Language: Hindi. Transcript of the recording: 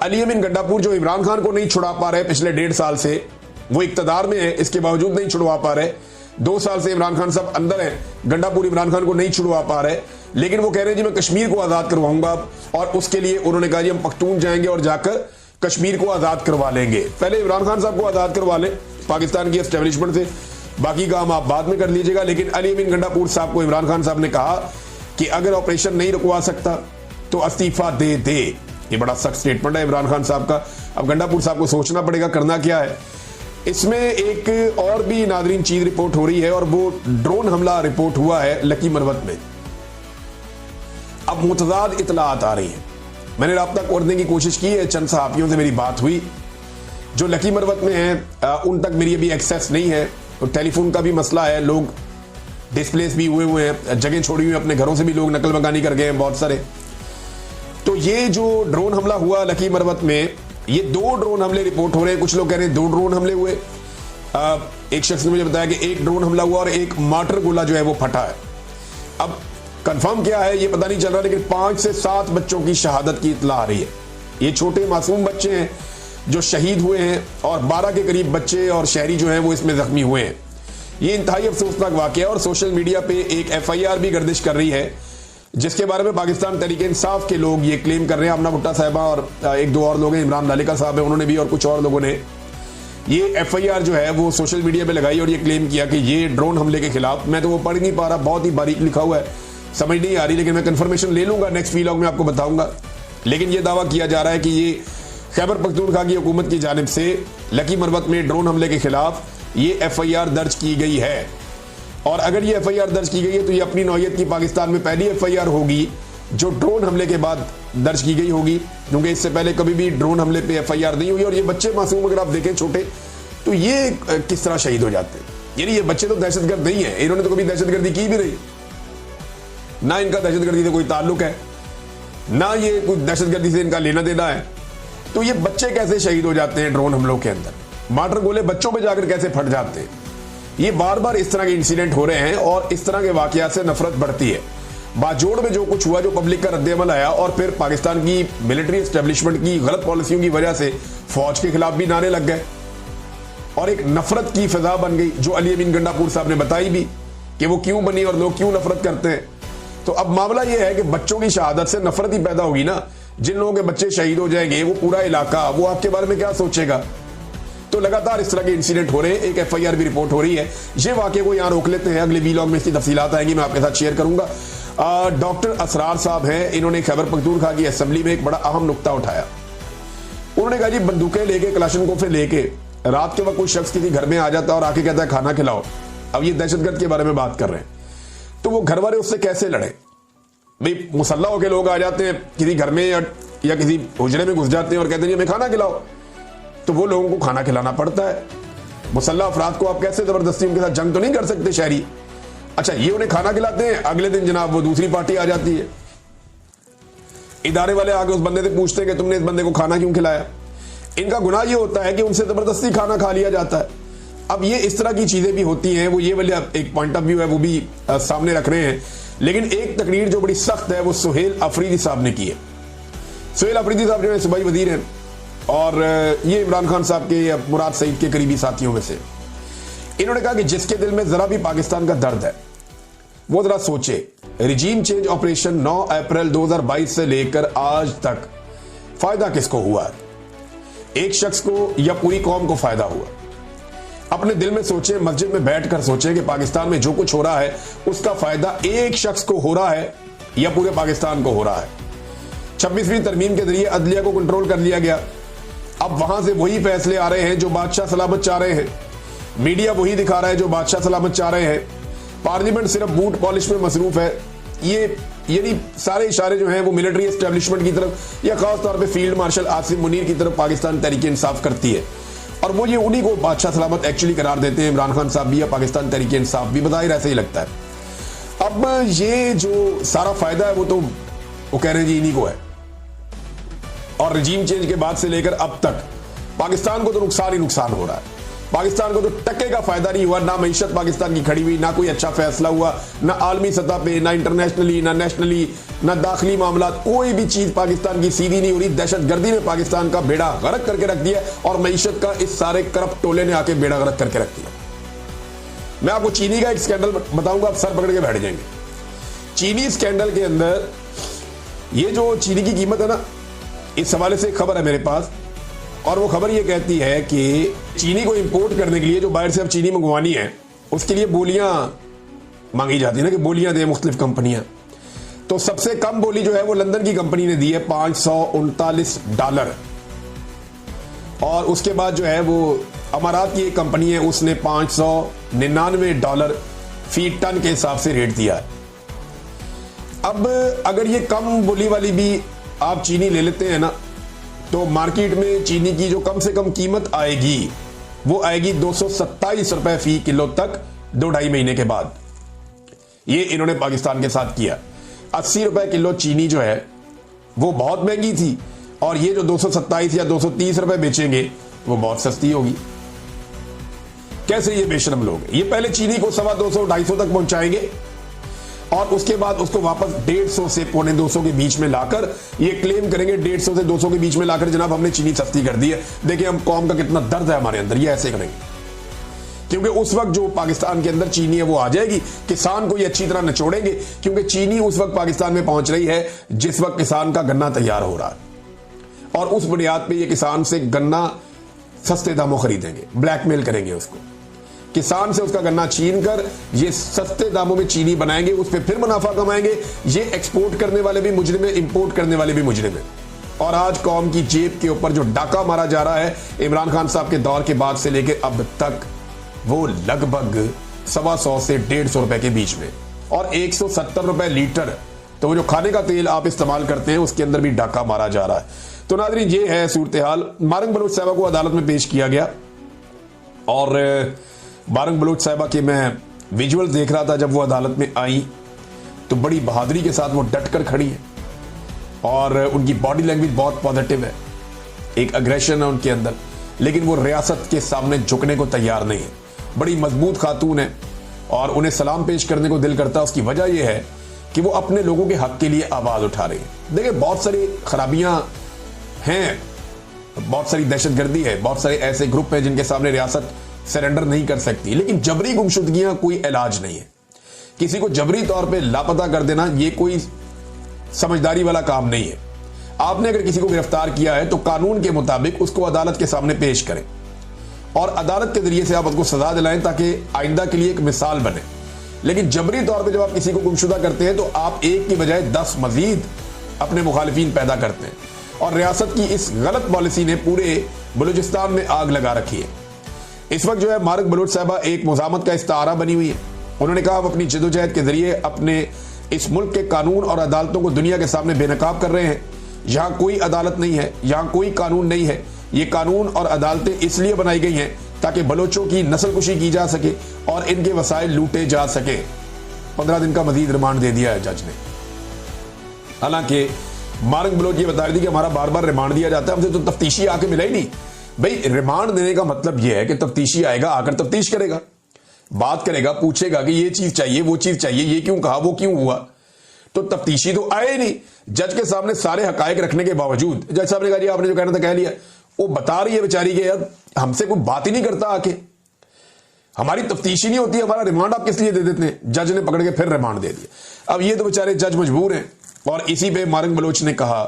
अली अमीन गंडापुर जो इमरान खान को नहीं छुड़ा पा रहे पिछले 1.5 साल से, वो इक्तदार में है, इसके बावजूद नहीं छुड़वा पा रहे। 2 साल से इमरान खान साहब अंदर हैं, गंडापुर इमरान खान को नहीं छुड़वा पा रहे, लेकिन वो कह रहे हैं जी मैं कश्मीर को आजाद करवाऊंगा, और उसके लिए उन्होंने कहा जी हम पख्तून जाएंगे और जाकर कश्मीर को आजाद करवा लेंगे। पहले इमरान खान साहब को आजाद करवा लें पाकिस्तान की एस्टेब्लिशमेंट से, बाकी काम आप बाद में कर लीजिएगा। लेकिन अली अमीन गंडापुर साहब को इमरान खान साहब ने कहा कि अगर ऑपरेशन नहीं रुकवा सकता तो इस्तीफा दे दे। ये बड़ा सख्त स्टेटमेंट है इमरान खान साहब का। अब गंडापुर साहब को सोचना पड़ेगा करना क्या है। इसमें एक और भी नादरीन चीज रिपोर्ट हो रही है, और वो ड्रोन हमला रिपोर्ट हुआ है लकी मरवत में। अब मुतजाद इतलात आ रही है, मैंने राब्ता करने की कोशिश की है, चंद सहाफियों से मेरी बात हुई जो लकी मरवत में हैं, उन तक मेरी अभी एक्सेस नहीं है, तो टेलीफोन का भी मसला है, लोग डिस्प्लेस भी हुए हैं, जगह छोड़ी हुई अपने घरों से भी लोग नकल मकानी कर गए हैं बहुत सारे। तो ये जो ड्रोन हमला हुआ लकी मरवत में, ये 2 ड्रोन हमले रिपोर्ट हो रहे हैं। कुछ लोग कह रहे हैं 2 ड्रोन हमले हुए। एक शख्स ने मुझे बताया कि 1 ड्रोन हमला हुआ और 1 मार्टर गोला जो है वो फटा है। अब कंफर्म क्या है ये पता नहीं चल रहा, लेकिन 5 से 7 बच्चों की शहादत की इत्ला आ रही है। ये छोटे मासूम बच्चे हैं जो शहीद हुए हैं, और 12 के करीब बच्चे और शहरी जो हैं वो इसमें जख्मी हुए हैं। ये इंतहाई अफसोसनाक वाकया है, और सोशल मीडिया पे एक FIR भी गर्दिश कर रही है, जिसके बारे में पाकिस्तान तहरीक इंसाफ के लोग ये क्लेम कर रहे हैं। आमना भुट्टा साहिबा और 1-2 और लोग हैं, इमरान लालिका साहब है, उन्होंने भी, और कुछ और लोगों ने ये FIR जो है वो सोशल मीडिया पे लगाई और ये क्लेम किया कि ये ड्रोन हमले के खिलाफ। मैं तो वो पढ़ नहीं पा रहा, बहुत ही बारीक लिखा हुआ है, समझ नहीं आ रही, लेकिन मैं कंफर्मेशन ले लूंगा, नेक्स्ट व्लॉग में आपको बताऊंगा। लेकिन ये दावा किया जा रहा है कि ये खैबर पख्तूनख्वा की हुकूमत की जानिब से लकी मरवत में ड्रोन हमले के खिलाफ ये FIR दर्ज की गई है। और अगर ये FIR दर्ज की गई है तो ये अपनी नौयत की पाकिस्तान में पहली FIR होगी जो ड्रोन हमले के बाद दर्ज की गई होगी, क्योंकि इससे पहले कभी भी ड्रोन हमले पे FIR नहीं हुई। और ये बच्चे मासूम अगर आप देखें छोटे, तो ये किस तरह शहीद हो जाते हैं। यानी ये बच्चे तो दहशतगर्द नहीं है, इन्होंने तो कभी दहशतगर्दी की भी नहीं, ना इनका दहशतगर्दी से कोई ताल्लुक है, ना ये कोई दहशतगर्दी से इनका लेना देना है। तो ये बच्चे कैसे शहीद हो जाते हैं ड्रोन हमलों के अंदर, मार्टर गोले बच्चों पे जाकर कैसे फट जाते हैं। ये बार बार इस तरह के इंसिडेंट हो रहे हैं, और इस तरह के वाकयात से नफरत बढ़ती है। बाजोड़ में जो कुछ हुआ, जो पब्लिक का रद्द-ए-अमल आया, और फिर पाकिस्तान की मिलिट्री एस्टेब्लिशमेंट की गलत पॉलिसियों की वजह से फौज के खिलाफ भी नारे लग गए, और एक नफरत की फिजा बन गई, जो अली अमीन गंडापुर साहब ने बताई भी कि वो क्यों बनी और लोग क्यों नफरत करते हैं। तो अब मामला यह है कि बच्चों की शहादत से नफरत ही पैदा होगी ना। जिन लोगों के बच्चे शहीद हो जाएंगे, वो पूरा इलाका वो आपके बारे में क्या सोचेगा। तो लगातार इस तरह के इंसिडेंट हो रहे हैं, एक FIR भी रिपोर्ट हो रही है। ये वाकये को यहाँ रोक लेते हैं, अगले व्लॉग में इसकी तफसीलात आएंगी, मैं आपके साथ शेयर करूंगा। डॉक्टर असरार साहब हैं, इन्होंने खैबर पख्तूनख्वा की असेंबली में एक बड़ा अहम नुक्ता उठाया। उन्होंने कहा जी बंदूकें लेके, कलाशनकोफे लेके रात के वक्त कोई शख्स किसी घर में आ जाता है और आके कहता है खाना खिलाओ। अब ये दहशतगर्द के बारे में बात कर रहे हैं, तो वो घर वाले उससे कैसे लड़े। भाई मुसल्ला होके लोग आ जाते हैं किसी घर में, या किसी हुजरे में घुस जाते हैं और कहते हैं हमें खाना खिलाओ, तो वो लोगों को खाना खिलाना पड़ता है। मुसल्ला अफराद को आप कैसे जबरदस्ती उनके साथ जंग तो नहीं कर सकते शहरी। अच्छा, ये उन्हें खाना खिलाते हैं, अगले दिन जनाब वो दूसरी पार्टी आ जाती है, इदारे वाले आगे उस बंदे से पूछते हैं कि तुमने इस बंदे को खाना क्यों खिलाया। इनका गुनाह ये होता है कि उनसे जबरदस्ती खाना खा लिया जाता है। अब ये इस तरह की चीजें भी होती हैं, वो ये वाले एक पॉइंट ऑफ व्यू है वो भी सामने रख रहे हैं। लेकिन एक तकरीर जो बड़ी सख्त है वो सुहेल अफरीदी साहब ने की है। सुहेल अफरीदी साहब जो है सूबाई वजीर हैं, और ये इमरान खान साहब के, मुराद सईद के करीबी साथियों में से। इन्होंने कहा कि जिसके दिल में जरा भी पाकिस्तान का दर्द है वो जरा सोचे, रिजीम चेंज ऑपरेशन 9 अप्रैल 2022 से लेकर आज तक फायदा किसको हुआ है। एक शख्स को या पूरी कौम को फायदा हुआ। अपने दिल में सोचे, मस्जिद में बैठकर सोचे कि पाकिस्तान में जो कुछ हो रहा है उसका फायदा एक शख्स को हो रहा है या पूरे पाकिस्तान को हो रहा है। 26वीं तरमीम के जरिए अदलिया को कंट्रोल कर लिया गया। अब वहां से वही फैसले आ रहे हैं जो बादशाह सलामत चाह रहे हैं, मीडिया वही दिखा रहा है जो बादशाह सलामत चाह रहे हैं, पार्लियामेंट सिर्फ बूट पॉलिश में मसरूफ है। ये यानी सारे इशारे जो हैं वो मिलिट्री एस्टेब्लिशमेंट की तरफ, या खास तौर पे फील्ड मार्शल आसिम मुनीर की तरफ पाकिस्तान तहरीक इंसाफ करती है, और वो ये उन्हीं को बादशाह सलामत एक्चुअली करार देते हैं, इमरान खान साहब भी या पाकिस्तान तहरीक इंसाफ भी, बताइए ऐसे ही लगता है। अब ये जो सारा फायदा है वो कह रहे हैं जी इन्हीं को है, और रिजीम चेंज के बाद से लेकर अब तक पाकिस्तान को तो नुकसान ही नुकसान हो रहा है। पाकिस्तान को तो टक्के का फायदा नहीं हुआ, ना मईशत पाकिस्तान की खड़ी हुई, ना कोई अच्छा फैसला हुआ, ना आलमी सतह पे, ना इंटरनेशनली, ना नेशनली, ना दाखिली मामला, कोई भी चीज पाकिस्तान की सीधी नहीं हो रही। दहशतगर्दी ने पाकिस्तान का बेड़ा गर्क करके रख दिया और मईशत का इस सारे करप्ट टोले ने आके बेड़ा गर्क करके रख दिया। मैं आपको चीनी का एक स्कैंडल बताऊंगा, आप सर पकड़ के बैठ जाएंगे। चीनी स्कैंडल के अंदर ये जो चीनी की कीमत है ना, इस हवाले से एक खबर है मेरे पास, और वो खबर ये कहती है कि चीनी को इंपोर्ट करने के लिए जो बाहर से अब चीनी मंगवानी है उसके लिए बोलियां मांगी जाती है ना, कि बोलियां दें मुख्तलिफ कंपनियां। तो सबसे कम बोली जो है वो लंदन की कंपनी ने दी है $539, और उसके बाद जो है वो अमारात की एक कंपनी है उसने $599 फी टन के हिसाब से रेट दिया है। अब अगर ये कम बोली वाली भी आप चीनी ले लेते हैं ना, तो मार्केट में चीनी की जो कम से कम कीमत आएगी वो आएगी $227 फी किलो तक 2-2.5 महीने के बाद। ये इन्होंने पाकिस्तान के साथ किया। ₹80 किलो चीनी जो है वो बहुत महंगी थी, और ये जो 227 या $230 बेचेंगे वो बहुत सस्ती होगी। कैसे ये बेशरम लोग, ये पहले चीनी को 250-250 तक पहुंचाएंगे और उसके बाद उसको वापस 150 से $150 के बीच में लाकर ये क्लेम करेंगे, 150 से 200 के बीच में लाकर, जनाब हमने चीनी सस्ती कर दी है, देखिए हम कौम का कितना दर्द है हमारे अंदर। ये ऐसे करेंगे क्योंकि उस वक्त जो पाकिस्तान के अंदर चीनी है वो आ जाएगी, किसान को ये अच्छी तरह निचोड़ेंगे, क्योंकि चीनी उस वक्त पाकिस्तान में पहुंच रही है जिस वक्त किसान का गन्ना तैयार हो रहा है, और उस बुनियाद पर ये किसान से गन्ना सस्ते दामों खरीदेंगे, ब्लैकमेल करेंगे उसको, किसान से उसका गन्ना छीन कर ये सस्ते दामों में चीनी बनाएंगे, उस पर फिर मुनाफा कमाएंगे। ये एक्सपोर्ट करने वाले भी मुजरिम है, इंपोर्ट करने वाले भी मुजरिम है। और आज कौम की जेब के ऊपर जो डाका मारा जा रहा है इमरान खान साहब के दौर के बाद से लेकर अब तक, वो लगभग 125 से ₹150 के बीच में, और ₹170 लीटर, तो वो जो खाने का तेल आप इस्तेमाल करते हैं उसके अंदर भी डाका मारा जा रहा है। तो नाज़रीन ये है सूरत हाल। मारंग बलोच साहबा को अदालत में पेश किया गया, और मारंग बलोच साहबा के मैं विजुअल देख रहा था, जब वो अदालत में आई तो बड़ी बहादुरी के साथ वो डट कर खड़ी है, और उनकी बॉडी लैंग्वेज बहुत पॉजिटिव है, एक अग्रेशन है उनके अंदर, लेकिन वो रियासत के सामने झुकने को तैयार नहीं है। बड़ी मजबूत खातून है और उन्हें सलाम पेश करने को दिल करता है। उसकी वजह यह है कि वो अपने लोगों के हक के लिए आवाज उठा रही है। देखिए बहुत सारी खराबियां हैं, बहुत सारी दहशतगर्दी है, बहुत सारे ऐसे ग्रुप हैं जिनके सामने रियासत सरेंडर नहीं कर सकती, लेकिन जबरी गुमशुदगियां कोई इलाज नहीं है। किसी को जबरी तौर पे लापता कर देना ये कोई समझदारी वाला काम नहीं है। आपने अगर किसी को गिरफ्तार किया है तो कानून के मुताबिक उसको अदालत के सामने पेश करें, और अदालत के जरिए से आप उसको सजा दिलाएं ताकि आइंदा के लिए एक मिसाल बने। लेकिन जबरी तौर पे जब आप किसी को गुमशुदा करते हैं तो आप एक की बजाय 10 मजीद अपने मुखालिफिन पैदा करते हैं, और रियासत की इस गलत पॉलिसी ने पूरे बलूचिस्तान में आग लगा रखी है। इस वक्त जो है मारंग बलोच साहबा एक मुजामत का इस्तारा बनी हुई है। उन्होंने कहा आप अपनी जदोजहद के जरिए अपने इस मुल्क के कानून और अदालतों को दुनिया के सामने बेनकाब कर रहे हैं। यहाँ कोई अदालत नहीं है, यहाँ कोई कानून नहीं है। ये कानून और अदालतें इसलिए बनाई गई हैं ताकि बलोचों की नस्लकुशी की जा सके और इनके वसाइल लूटे जा सके। 15 दिन का मजीद रिमांड दे दिया है जज ने। हालांकि मारंग बलोच ये बता रही थी कि हमारा बार बार रिमांड दिया जाता है, हमसे तो तफ्तीशी आके मिला ही नहीं। भाई रिमांड देने का मतलब यह है कि तफ्तीशी आएगा, आकर तफ्तीश करेगा, बात करेगा, पूछेगा कि ये चीज चाहिए, वो चीज चाहिए, ये क्यों कहा, वो क्यों हुआ। तो तफ्तीशी तो आए ही नहीं। जज के सामने सारे हकायक रखने के बावजूद जज साहब ने कहा जी आपने जो कहना था कह लिया। वो बता रही है बेचारी के यार हमसे कोई बात ही नहीं करता, आके हमारी तफ्तीशी नहीं होती, हमारा रिमांड आप किस लिए दे देते हैं। जज ने पकड़ के फिर रिमांड दे दिया। अब ये तो बेचारे जज मजबूर हैं। और इसी पे मारंग बलोच ने कहा